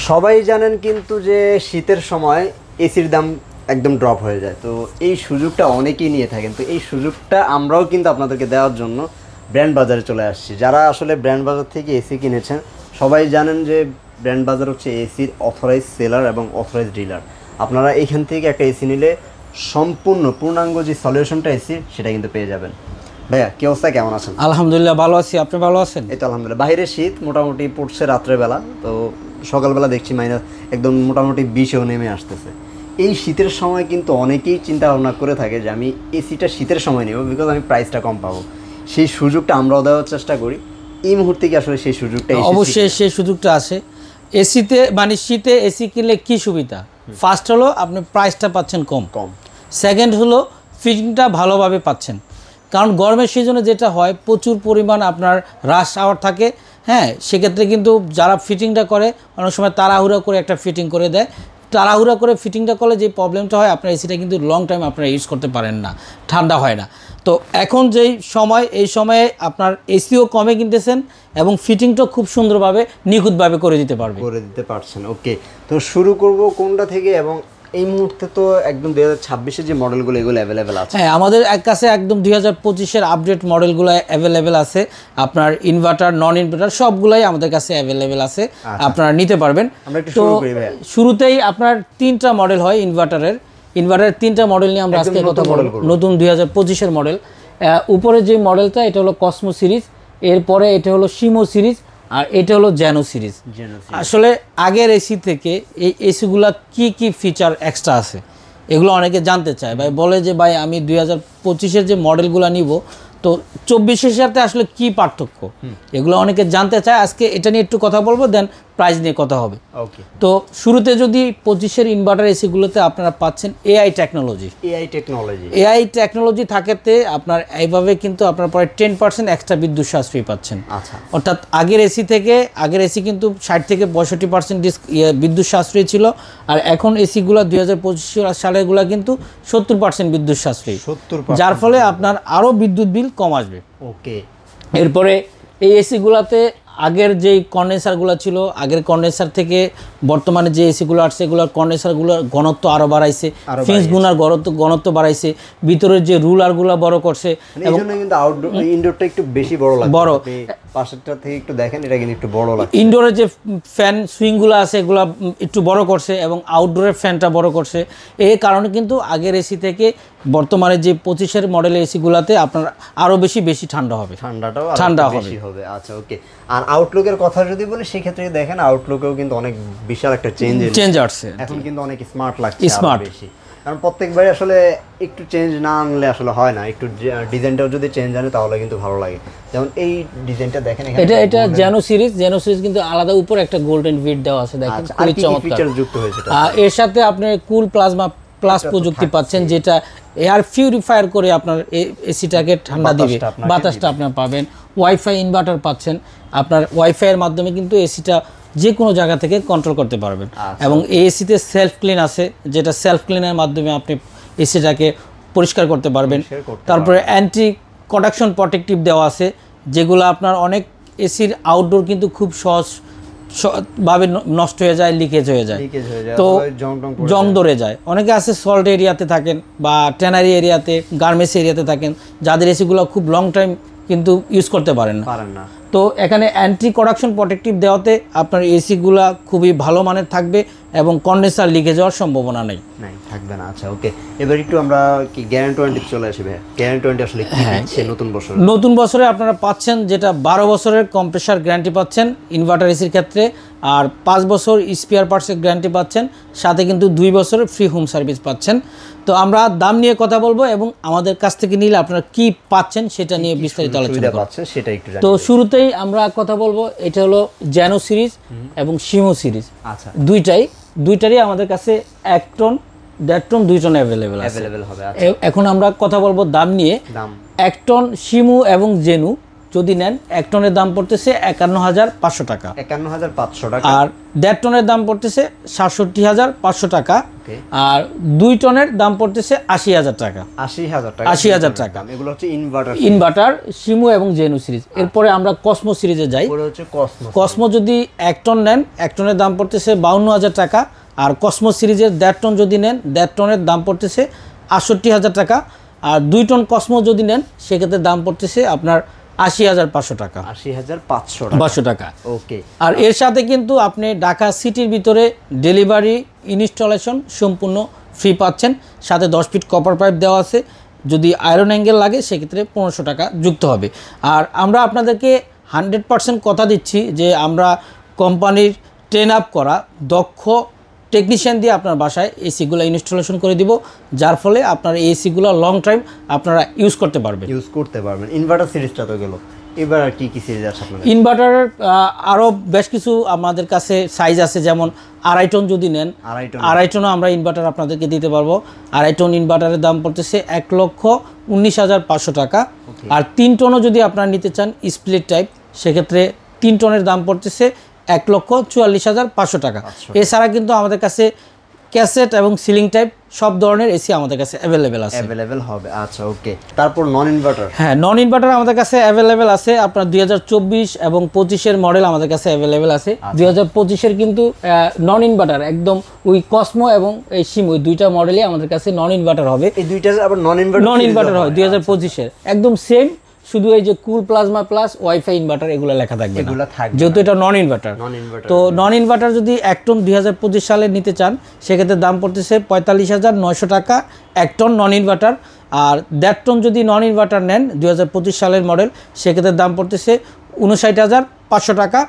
সবাই জানেন কিন্তু যে শীতের সময় এসির দাম একদম ড্রপ হয়ে যায়, তো এই সুযোগটা অনেকেই নিয়ে থাকেন। তো এই সুযোগটা আমরাও কিন্তু আপনাদেরকে দেওয়ার জন্য ব্র্যান্ড বাজারে চলে আসছি। যারা আসলে ব্র্যান্ড বাজার থেকে এসি কিনেছেন সবাই জানেন যে ব্র্যান্ড বাজার হচ্ছে এসির অথরাইজ সেলার এবং অথরাইজ ডিলার। আপনারা এখান থেকে একটা এসি নিলে সম্পূর্ণ পূর্ণাঙ্গ যে সলিউশনটা এসির সেটা কিন্তু পেয়ে যাবেন। ভাইয়া কি অবস্থা, কেমন আছেন? আলহামদুলিল্লাহ ভালো আছি, আপনি ভালো আছেন? এই তো আলহামদুলিল্লাহ। বাইরে শীত মোটামুটি পড়ছে রাত্রেবেলা, তো সকালবেলা দেখছি মাইনাস একদম মোটামুটি 20-এও নেমে আসতেছে। এই শীতের সময় কিন্তু অনেকেই চিন্তা ভাবনা করে থাকে যে আমি এসিটা শীতের সময় নেব বিকজ আমি প্রাইসটা কম পাবো। সেই সুযোগটা আমরাও দেওয়ার চেষ্টা করি। এই মুহূর্তে কি আসলে সেই সুযোগটা? অবশ্যই সেই সুযোগটা আছে। এসিতে মানে শীতে এসি কিনলে কি সুবিধা? ফার্স্ট হলো আপনি প্রাইসটা পাচ্ছেন কম, সেকেন্ড হলো ফিটিংটা ভালোভাবে পাচ্ছেন। কারণ গরমের সিজনে যেটা হয় প্রচুর পরিমাণ আপনার রাশ আওয়ার থাকে, হ্যাঁ, সেক্ষেত্রে কিন্তু যারা ফিটিংটা করে অনেক সময় তাড়াহুড়া করে একটা ফিটিং করে দেয়। তাড়াহুড়া করে ফিটিংটা করলে যে প্রবলেমটা হয়, আপনার এসিটা কিন্তু লং টাইম আপনারা ইউজ করতে পারেন না, ঠান্ডা হয় না। তো এখন যেই সময়, এই সময়ে আপনার এসিও কমে কিনতেছেন এবং ফিটিংটাও খুব সুন্দরভাবে নিখুঁতভাবে করে দিতে পারছেন। ওকে, তো শুরু করব কোনটা থেকে? এবং এই মুহূর্তে তো একদম 2026-এর যে মডেলগুলো এগুলো অ্যাভেলেবেল আছে? হ্যাঁ, আমাদের কাছে একদম 2025-এর আপডেট মডেলগুলো অ্যাভেলেবেল আছে। আপনার ইনভার্টার, নন ইনভার্টার সবগুলাই আমাদের কাছে অ্যাভেলেবেল আছে, আপনারা নিতে পারবেন। তো শুরুতেই আপনার 3টা মডেল হয় ইনভার্টারের 3টা মডেল নিয়ে আমরা আজকে কথা বলবো। নতুন 2025-এর মডেল। উপরে যে মডেলটা এটা হলো কসমো সিরিজ, এরপরে এটা হলো শিমো সিরিজ, আর এটা হলো জ্যানো সিরিজ। আসলে আগের এসি থেকে এই এসিগুলা কি কি ফিচার এক্সট্রা আছে এগুলো অনেকে জানতে চায়। ভাই বলে যে ভাই আমি 2025-এর যে মডেলগুলো নিব, তো 24-এর সাথে আসলে কি পার্থক্য, এগুলো অনেকে জানতে চায়। আজকে এটা নিয়ে একটু কথা বলবো, দেন প্রাইস নিয়ে কথা হবে। ওকে, তো শুরুতে যদি 25-এর ইনভার্টার এসিগুলোতে আপনারা পাচ্ছেন এআই টেকনোলজি থাকাতে আপনার এইভাবে কিন্তু আপনার পরে 10% এক্সট্রা বিদ্যুৎ সাশ্রয় পাচ্ছেন। আচ্ছা, অর্থাৎ আগের এসি কিন্তু 60 থেকে 65% বিদ্যুৎ সাশ্রয়ী ছিল, আর এখন এসিগুলো 2025 সালেরগুলো কিন্তু 70% বিদ্যুৎ সাশ্রয়ী, যার ফলে আপনার আরও বিদ্যুৎ বিল কম আসবে। ওকে, এরপরে এই এসিগুলোতে আগের যেই কন্ডেন্সারগুলো ছিল, আগের কন্ডেন্সার থেকে বর্তমানে যে এসিগুলো আসছে এগুলোর কন্ডেন্সারগুলোর ঘনত্ব আরও বাড়াইছে, ফিন্স গুনার ঘনত্ব বাড়াইছে, ভিতরের যে রুলারগুলো বড় করছে, এবং কিন্তু আউটডোর ইনডোরটা একটু বেশি বড় লাগে। বড় পাশেরটা থেকে একটু দেখেন, এটা কিন্তু একটু বড় লাগে। ইনডোরের যে ফ্যান সুইংগুলো আছে এগুলো একটু বড় করছে এবং আউটডোরের ফ্যানটা বড় করছে। এই কারণে কিন্তু আগের এসি থেকে বর্তমানে যে 25-এর মডেলের এসিগুলোতে আপনার আরও বেশি ঠান্ডা হবে, ঠান্ডা হবে। আচ্ছা, ওকে। আর আউটলুকের কথা যদি বলি সেক্ষেত্রে দেখেন আউটলুকেও কিন্তু অনেক বিশাল একটা চেঞ্জ আসছে। এখন কিন্তু অনেক স্মার্ট লাগছে, বেশি। কারণ প্রত্যেকবারই আসলে একটু চেঞ্জ না আনলে আসলে হয় না, একটু ডিজাইনটাও যদি চেঞ্জ আনে তাহলে কিন্তু ভালো লাগে। যেমন এই ডিজাইনটা দেখেন, এটা জ্যানো সিরিজ কিন্তু আলাদা উপরে একটা গোল্ডেন ভিট দেওয়া আছে, দেখেন খুবই চমৎকার যুক্ত হয়েছে। এর সাথে আপনি কুল প্লাস প্রযুক্তি পাচ্ছেন, যেটা এয়ার পিউরিফায়ার করে আপনার এসিটাকে ঠান্ডা দিবে, বাতাসটা আপনার পাবেন। ওয়াইফাই ইনভার্টার পাচ্ছেন, আপনার ওয়াইফাইয়ের মাধ্যমে কিন্তু এসিটা যে কোনো জায়গা থেকে কন্ট্রোল করতে পারবেন। এবং এই এসিতে সেলফ ক্লিন আছে, যেটা সেলফ ক্লিনের মাধ্যমে আপনি এসিটাকে পরিষ্কার করতে পারবেন। তারপরে অ্যান্টি কন্ডাকশন প্রটেক্টিভ দেওয়া আছে, যেগুলো আপনার অনেক এসির আউটডোর কিন্তু খুব সহজভাবে নষ্ট হয়ে যায়, লিকেজ হয়ে যায়, তো জং ধরে যায়। অনেকে আছে সল্ট এরিয়াতে থাকেন বা ট্যানারি এরিয়াতে, গার্মেন্টস এরিয়াতে থাকেন, যাদের এসিগুলো খুব লং টাইম কিন্তু ইউজ করতে পারেন না। তো এখানে অ্যান্টি কন্ডাকশন প্রটেক্টিভ দেওয়াতে আপনার এসিগুলা খুবই ভালো মানের থাকবে এবং কন্ডেন্সার লিকেজ হওয়ার সম্ভাবনা নেই, থাকবে না। আচ্ছা, ওকে। এবার একটু আমরা কি গ্যারান্টি ওয়ারেন্টি চলে আসবে? গ্যারান্টি ওয়ারেন্টি আসলে কি দিচ্ছে নতুন বছরে? আপনারা পাচ্ছেন যেটা 12 বছরের কম্প্রেসার গ্যারান্টি পাচ্ছেন ইনভার্টার এসির ক্ষেত্রে, আর 5 বছর স্পেয়ার পার্টসের গ্যারান্টি পাচ্ছেন, সাথে কিন্তু 2 বছরের ফ্রি হোম সার্ভিস পাচ্ছেন। তো আমরা দাম নিয়ে কথা বলবো এবং আমাদের কাছ থেকে নিলে আপনারা কি পাচ্ছেন সেটা নিয়ে বিস্তারিত আলোচনা করব। তো শুরুতেই আমরা কথা বলবো, এটা হলো জ্যানো সিরিজ এবং শিমো সিরিজ। আচ্ছা, দুইটারই আমাদের কাছে 1 টন, 1.5 টন, 2 টন অ্যাভেলেবেল হবে। এখন আমরা কথা বলবো দাম নিয়ে। 1 টন শিমু এবং জেনু যদি নেন 1 টনের দাম পড়তেছে 51,500 টাকা, 51,500 টাকা। আর 1.5 টনের দাম পড়তেছে 67,500 টাকা, আর 2 টনের দাম পড়তেছে 80,000 টাকা। 80,000 টাকা, 80,000 টাকা। এগুলো হচ্ছে ইনভার্টার শিমু এবং জেনু সিরিজ। এরপরে আমরা কসমো সিরিজে যাই। কসমো যদি 1 টন নেন 1 টনের দাম পড়তেছে 52,000 টাকা, আর কসমো সিরিজের 1.5 টন যদি নেন 1.5 টনের দাম পড়তেছে 68,000 টাকা, আর 2 টন কসমো যদি নেন সেক্ষেত্রে দাম পড়তেছে আপনার 80,500 টাকা। 80,500 টাকা। ওকে। আর এর সাথে কিন্তু আপনি ঢাকা সিটির ভিতরে ডেলিভারি ইনস্টলেশন সম্পূর্ণ ফ্রি পাচ্ছেন, সাথে 10 ফিট কপার পাইপ দেওয়া আছে। যদি আয়রন অ্যাঙ্গেল লাগে সেক্ষেত্রে 1500 টাকা যুক্ত হবে। আর আমরা আপনাদেরকে 100% কথা দিচ্ছি যে আমরা কোম্পানির ট্রেন আপ করা দক্ষ টেকনিশিয়ান দিয়ে আপনার বাসায় এসিগুলো ইনস্টলেশন করে দিব, যার ফলে আপনার এসিগুলো লং টাইম আপনারা ইউজ করতে পারবেন। ইনভার্টার সিরিজটা তো গেল, এবার আর কি কি সিরিজ আছে আপনাদের? ইনভার্টারের আরও বেশ কিছু আমাদের কাছে সাইজ আছে, যেমন 2.5 টন যদি নেন 2.5 টনও আমরা ইনভার্টার আপনাদেরকে দিতে পারবো। 2.5 টন ইনভার্টারের দাম পড়তেছে 1,19,500 টাকা। আর 3 টনও যদি আপনারা নিতে চান স্প্লিট টাইপ, সেক্ষেত্রে 3 টনের দাম পড়তেছে 1,44,500 টাকা। এছাড়া কিন্তু আমাদের কাছে ক্যাসেট এবং সিলিং টাইপ সব ধরনের এসি আমাদের কাছে অ্যাভেলেবেল হবে। আচ্ছা, ওকে। তারপর নন ইনভার্টার? হ্যাঁ, নন ইনভার্টার আমাদের কাছে অ্যাভেলেবেল আছে। আপনার 2024 এবং 25-এর মডেল আমাদের কাছে অ্যাভেলেবেল আছে। 2025-এর কিন্তু নন ইনভার্টার একদম ওই কসমো এবং এই শিম, ওই দুইটা মডেলই আমাদের কাছে নন ইনভার্টার হবে। এই দুইটা আবার নন ইনভার্টার হয় 2025-এর একদম সেম, শুধু এই যে কুল প্লাজমা প্লাস ওয়াইফাই ইনভার্টার এগুলো লেখা থাকবে না, যেহেতু এটা নন ইনভার্টার। তো নন ইনভার্টার যদি 1 টন 2025 সালে নিতে চান সেক্ষেত্রে দাম পড়তেছে 45,900 টাকা 1 টন নন ইনভার্টার। আর 1.5 টন যদি নন ইনভার্টার নেন 2025 সালের মডেল সেক্ষেত্রে দাম পড়তেছে 59,500 টাকা।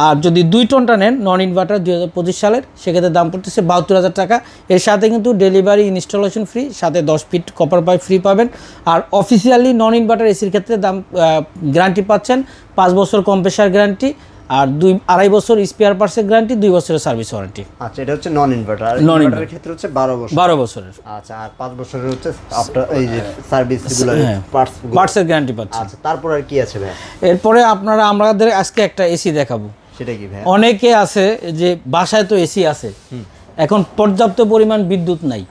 আর যদি 2 টনটা নেন নন ইনভার্টার 2025 সালের সেক্ষেত্রে দাম পড়তেছে 72,000 টাকা। এর সাথে কিন্তু ডেলিভারি ইনস্টলেশন ফ্রি, সাথে 10 ফিট কপার পাইপ ফ্রি পাবেন। আর অফিসিয়ালি নন ইনভার্টার এসির ক্ষেত্রে দাম গ্যারান্টি পাচ্ছেন 5 বছর কম্প্রেসার গ্যারান্টি, আর 2.5 বছর স্পেয়ার পার্টসের গ্যারান্টি, 2 বছরের সার্ভিস ওয়ারেন্টি। আচ্ছা, এটা হচ্ছে নন ইনভার্টার। আর ইনভার্টারের ক্ষেত্রে হচ্ছে 12 বছরের। আচ্ছা, আর 5 বছরের হচ্ছে আফটার এই যে সার্ভিসগুলো পার্টসের গ্যারান্টি পাচ্ছেন। আচ্ছা, তারপর আর কি আছে ভাই? এরপরে আমাদের আজকে একটা এসি দেখাবো। সেটা কি ভাই? অনেকে আছে যে বাসায় তো এসি আছে, এখন পর্যাপ্ত পরিমাণ বিদ্যুৎ নাই,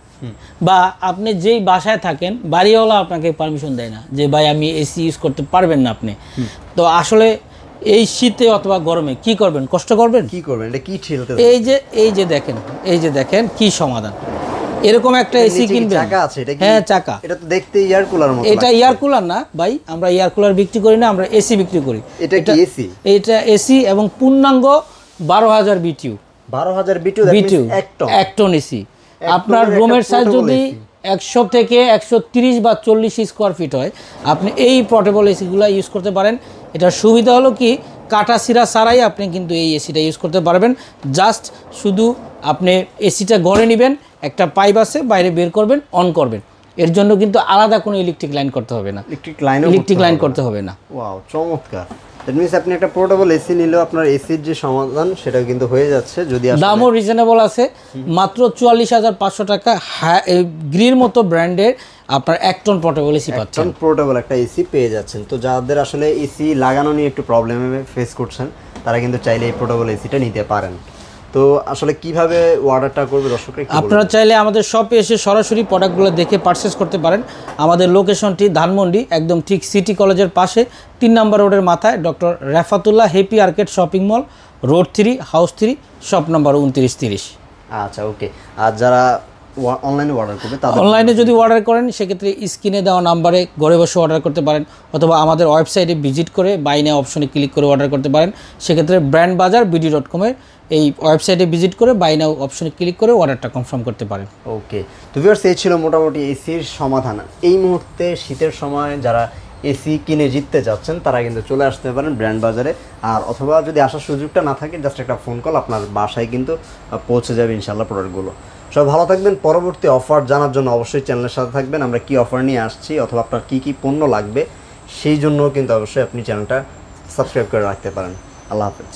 বা আপনি যেই বাসায় থাকেন বাড়িওয়ালা আপনাকে পারমিশন দেয় না যে ভাই আমি এসি ইউজ করতে পারবেন না আপনি। তো আসলে এই শীতে অথবা গরমে কি করবেন? কষ্ট করবেন? এটা কি ঠেলতে? এই যে দেখেন কি সমাধান। এরকম একটা এসি কিনবেন। চাকা আছে এটা কি? হ্যাঁ, চাকা। এটা তো দেখতে এয়ার কুলার মতো। এটা এয়ার কুলার না ভাই, আমরা এয়ার কুলার বিক্রি করি না, আমরা এসি বিক্রি করি। এটা কি এসি? এটা এসি এবং পূর্ণাঙ্গ 12,000 বিটিউ। 12,000 BTU, 1 ton AC. আপনার রুমের সাইজ যদি 100 থেকে 130 বা 40 স্কোয়ার ফিট হয়, আপনি এই পোর্টেবল এসিগুলো ইউজ করতে পারেন। এটার সুবিধা হলো কি, কাটা সিরা ছাড়াই আপনি কিন্তু এই এসিটা ইউজ করতে পারবেন। জাস্ট শুধু আপনি এসিটা ঘরে নেবেন, একটা পাইপ আছে বাইরে বের করবেন, অন করবেন। এর জন্য কিন্তু আলাদা কোনো ইলেকট্রিক লাইন করতে হবে না। ইলেকট্রিক লাইন করতে হবে না। ওয়াও, চমৎকার। দ্যাট মিন্স আপনি একটা পোর্টেবল এসি নিলেও আপনার এসির যে সমাধান সেটা কিন্তু হয়ে যাচ্ছে। যদি দামও রিজনেবল আছে, মাত্র 44,500 টাকা। গ্রির মতো ব্র্যান্ডের আপনার 1 টন পোর্টেবল এসি পাচ্ছেন। পোর্টেবল একটা এসি পেয়ে যাচ্ছেন। তো যাদের আসলে এসি লাগানো নিয়ে একটু প্রবলেমে ফেস করছেন তারা কিন্তু চাইলে এই পোর্টেবল এসিটা নিতে পারেন। তো আসলে কিভাবে অর্ডারটা করবে দর্শকরা? আপনারা চাইলে আমাদের শপে এসে সরাসরি প্রোডাক্টগুলো দেখে পারচেস করতে পারেন। আমাদের লোকেশনটি ধানমন্ডি, একদম ঠিক সিটি কলেজের পাশে 3 নম্বর রোডের মাথায় doctor Rafatullah happy arcade shopping mall, road 3, house 3, shop number 2930। আচ্ছা, ওকে। আর যারা অনলাইনে অর্ডার করবে, অনলাইনে যদি অর্ডার করেন সেক্ষেত্রে স্ক্রিনে দেওয়া নাম্বারে ঘরে বসে অর্ডার করতে পারেন, অথবা আমাদের ওয়েবসাইটে ভিজিট করে বাই নাও অপশনে ক্লিক করে অর্ডার করতে পারেন। সেক্ষেত্রে ব্র্যান্ড বাজার BD.com-এর এই ওয়েবসাইটে ভিজিট করে বাই নাও অপশনে ক্লিক করে অর্ডারটা কনফার্ম করতে পারেন। ওকে। তো ভিউয়ার্স, এই ছিল মোটামুটি এসির সমাধান। এই মুহূর্তে শীতের সময় যারা এসি কিনে জিততে যাচ্ছেন তারা কিন্তু চলে আসতে পারেন ব্র্যান্ড বাজারে। আর অথবা যদি আসার সুযোগটা না থাকে, জাস্ট একটা ফোন কল, আপনার বাসায় কিন্তু পৌঁছে যাবে ইনশাল্লাহ প্রোডাক্টগুলো। সব ভালো থাকবেন। পরবর্তী অফার জানার জন্য অবশ্যই চ্যানেলের সাথে থাকবেন। আমরা কি অফার নিয়ে আসছি অথবা আপনার কী কী পণ্য লাগবে সেই জন্য কিন্তু অবশ্যই আপনি চ্যানেলটা সাবস্ক্রাইব করে রাখতে পারেন। আল্লাহ হাফেজ।